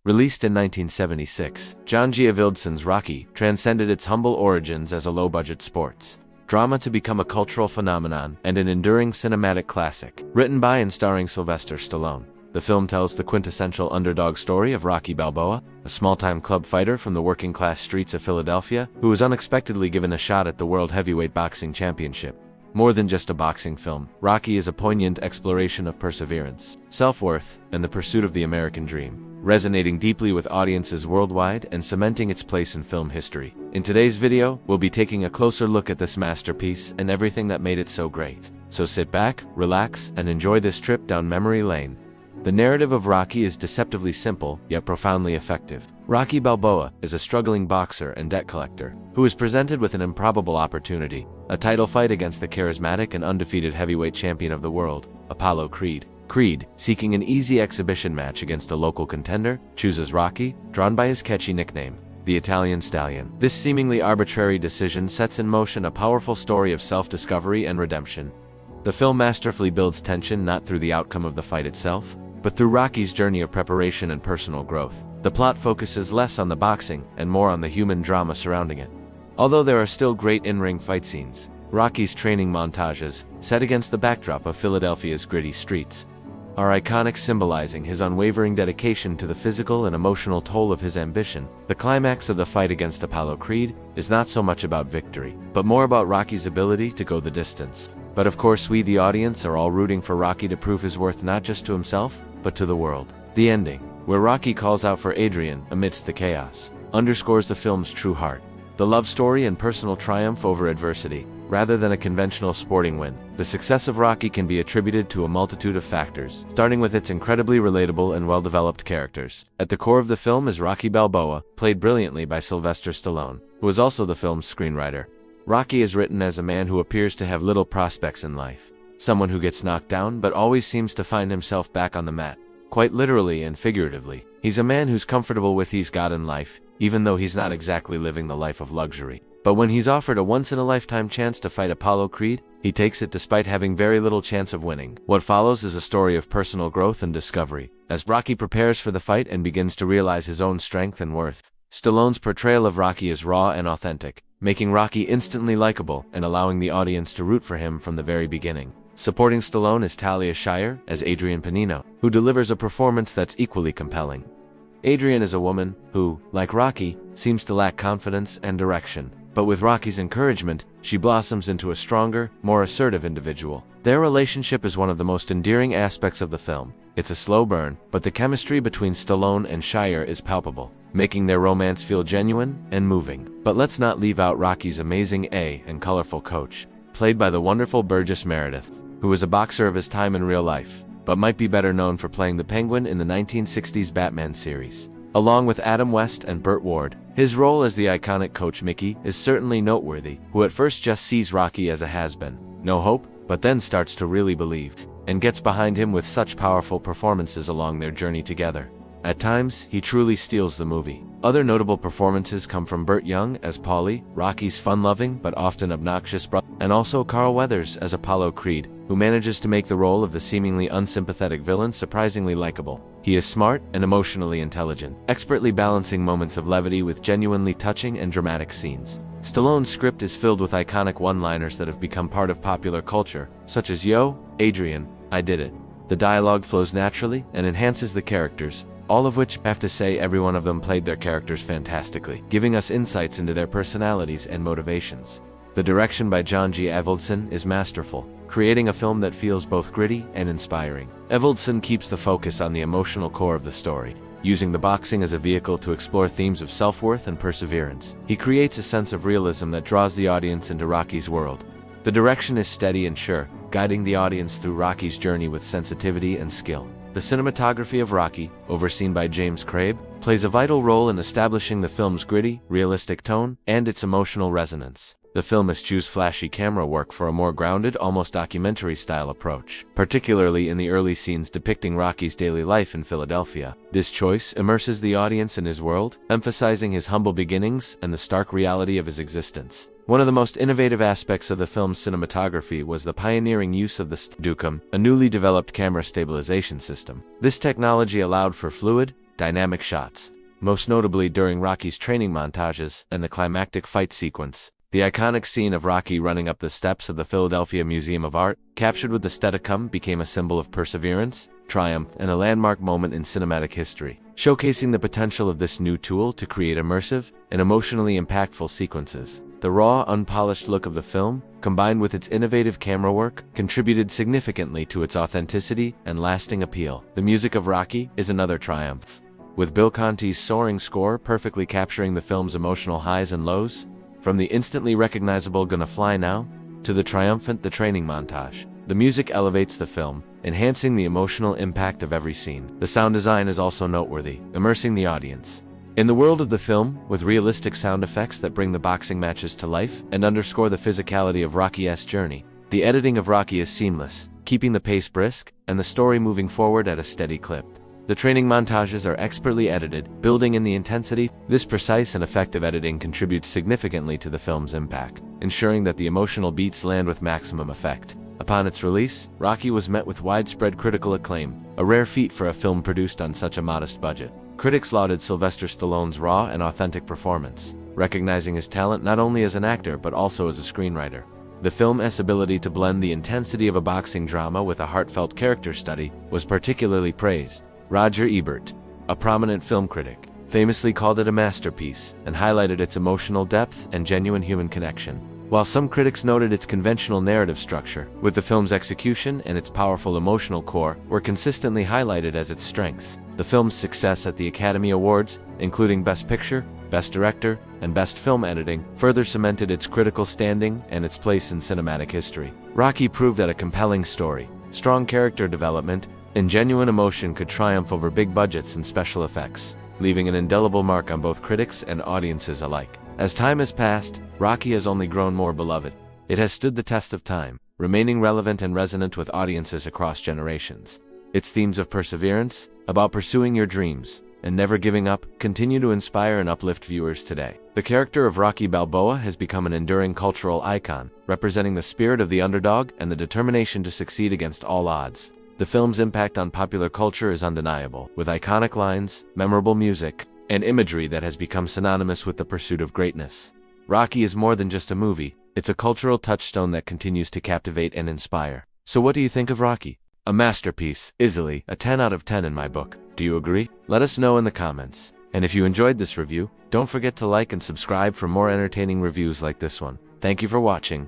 Released in 1976, John G. Avildsen's Rocky transcended its humble origins as a low-budget sports drama to become a cultural phenomenon and an enduring cinematic classic. Written by and starring Sylvester Stallone, the film tells the quintessential underdog story of Rocky Balboa, a small-time club fighter from the working-class streets of Philadelphia who was unexpectedly given a shot at the World Heavyweight Boxing Championship. More than just a boxing film, Rocky is a poignant exploration of perseverance, self-worth, and the pursuit of the American dream, resonating deeply with audiences worldwide and cementing its place in film history. In today's video, we'll be taking a closer look at this masterpiece and everything that made it so great. So sit back, relax, and enjoy this trip down memory lane. The narrative of Rocky is deceptively simple, yet profoundly effective. Rocky Balboa is a struggling boxer and debt collector who is presented with an improbable opportunity, a title fight against the charismatic and undefeated heavyweight champion of the world, Apollo Creed. Creed, seeking an easy exhibition match against a local contender, chooses Rocky, drawn by his catchy nickname, the Italian Stallion. This seemingly arbitrary decision sets in motion a powerful story of self-discovery and redemption. The film masterfully builds tension not through the outcome of the fight itself, but through Rocky's journey of preparation and personal growth. The plot focuses less on the boxing and more on the human drama surrounding it. Although there are still great in-ring fight scenes, Rocky's training montages, set against the backdrop of Philadelphia's gritty streets, are iconic, symbolizing his unwavering dedication to the physical and emotional toll of his ambition. The climax of the fight against Apollo Creed is not so much about victory, but more about Rocky's ability to go the distance. But of course we, the audience, are all rooting for Rocky to prove his worth not just to himself, but to the world. The ending, where Rocky calls out for Adrian amidst the chaos, underscores the film's true heart. The love story and personal triumph over adversity, rather than a conventional sporting win. The success of Rocky can be attributed to a multitude of factors, starting with its incredibly relatable and well-developed characters. At the core of the film is Rocky Balboa, played brilliantly by Sylvester Stallone, who is also the film's screenwriter. Rocky is written as a man who appears to have little prospects in life. Someone who gets knocked down but always seems to find himself back on the mat. Quite literally and figuratively. He's a man who's comfortable with he's got in life, even though he's not exactly living the life of luxury. But when he's offered a once-in-a-lifetime chance to fight Apollo Creed, he takes it despite having very little chance of winning. What follows is a story of personal growth and discovery, as Rocky prepares for the fight and begins to realize his own strength and worth. Stallone's portrayal of Rocky is raw and authentic, making Rocky instantly likable and allowing the audience to root for him from the very beginning. Supporting Stallone is Talia Shire as Adrian Panino, who delivers a performance that's equally compelling. Adrian is a woman who, like Rocky, seems to lack confidence and direction, but with Rocky's encouragement, she blossoms into a stronger, more assertive individual. Their relationship is one of the most endearing aspects of the film. It's a slow burn, but the chemistry between Stallone and Shire is palpable, making their romance feel genuine and moving. But let's not leave out Rocky's amazing and colorful coach, played by the wonderful Burgess Meredith, who is a boxer of his time in real life, but might be better known for playing the Penguin in the 1960s Batman series. Along with Adam West and Burt Ward, his role as the iconic Coach Mickey is certainly noteworthy, who at first just sees Rocky as a has-been, no hope, but then starts to really believe, and gets behind him with such powerful performances along their journey together. At times, he truly steals the movie. Other notable performances come from Burt Young as Paulie, Rocky's fun-loving but often obnoxious brother, and also Carl Weathers as Apollo Creed, who manages to make the role of the seemingly unsympathetic villain surprisingly likable. He is smart and emotionally intelligent, expertly balancing moments of levity with genuinely touching and dramatic scenes. Stallone's script is filled with iconic one-liners that have become part of popular culture, such as "Yo, Adrian, I did it." The dialogue flows naturally and enhances the characters, all of which, I have to say, every one of them played their characters fantastically, giving us insights into their personalities and motivations. The direction by John G. Avildsen is masterful, creating a film that feels both gritty and inspiring. Avildsen keeps the focus on the emotional core of the story, using the boxing as a vehicle to explore themes of self-worth and perseverance. He creates a sense of realism that draws the audience into Rocky's world. The direction is steady and sure, guiding the audience through Rocky's journey with sensitivity and skill. The cinematography of Rocky, overseen by James Crabe, plays a vital role in establishing the film's gritty, realistic tone and its emotional resonance. The film eschews flashy camera work for a more grounded, almost documentary-style approach, particularly in the early scenes depicting Rocky's daily life in Philadelphia. This choice immerses the audience in his world, emphasizing his humble beginnings and the stark reality of his existence. One of the most innovative aspects of the film's cinematography was the pioneering use of the Steadicam, a newly developed camera stabilization system. This technology allowed for fluid, dynamic shots, most notably during Rocky's training montages and the climactic fight sequence. The iconic scene of Rocky running up the steps of the Philadelphia Museum of Art, captured with the Steadicam, became a symbol of perseverance, triumph, and a landmark moment in cinematic history, showcasing the potential of this new tool to create immersive and emotionally impactful sequences. The raw, unpolished look of the film, combined with its innovative camera work, contributed significantly to its authenticity and lasting appeal. The music of Rocky is another triumph, with Bill Conti's soaring score perfectly capturing the film's emotional highs and lows. From the instantly recognizable "Gonna Fly Now" to the triumphant "The Training Montage," the music elevates the film, enhancing the emotional impact of every scene. The sound design is also noteworthy, immersing the audience in the world of the film, with realistic sound effects that bring the boxing matches to life and underscore the physicality of Rocky's journey. The editing of Rocky is seamless, keeping the pace brisk and the story moving forward at a steady clip. The training montages are expertly edited, building in the intensity. This precise and effective editing contributes significantly to the film's impact, ensuring that the emotional beats land with maximum effect. Upon its release, Rocky was met with widespread critical acclaim, a rare feat for a film produced on such a modest budget. Critics lauded Sylvester Stallone's raw and authentic performance, recognizing his talent not only as an actor but also as a screenwriter. The film's ability to blend the intensity of a boxing drama with a heartfelt character study was particularly praised. Roger Ebert, a prominent film critic, famously called it a masterpiece and highlighted its emotional depth and genuine human connection. While some critics noted its conventional narrative structure, with the film's execution and its powerful emotional core were consistently highlighted as its strengths. The film's success at the Academy Awards, including Best Picture, Best Director, and Best Film Editing, further cemented its critical standing and its place in cinematic history. Rocky proved that a compelling story, strong character development, and genuine emotion could triumph over big budgets and special effects, leaving an indelible mark on both critics and audiences alike. As time has passed, Rocky has only grown more beloved. It has stood the test of time, remaining relevant and resonant with audiences across generations. Its themes of perseverance, about pursuing your dreams, and never giving up, continue to inspire and uplift viewers today. The character of Rocky Balboa has become an enduring cultural icon, representing the spirit of the underdog and the determination to succeed against all odds. The film's impact on popular culture is undeniable, with iconic lines, memorable music, and imagery that has become synonymous with the pursuit of greatness. Rocky is more than just a movie, it's a cultural touchstone that continues to captivate and inspire. So what do you think of Rocky? A masterpiece, easily a 10 out of 10 in my book. Do you agree? Let us know in the comments. And if you enjoyed this review, don't forget to like and subscribe for more entertaining reviews like this one. Thank you for watching.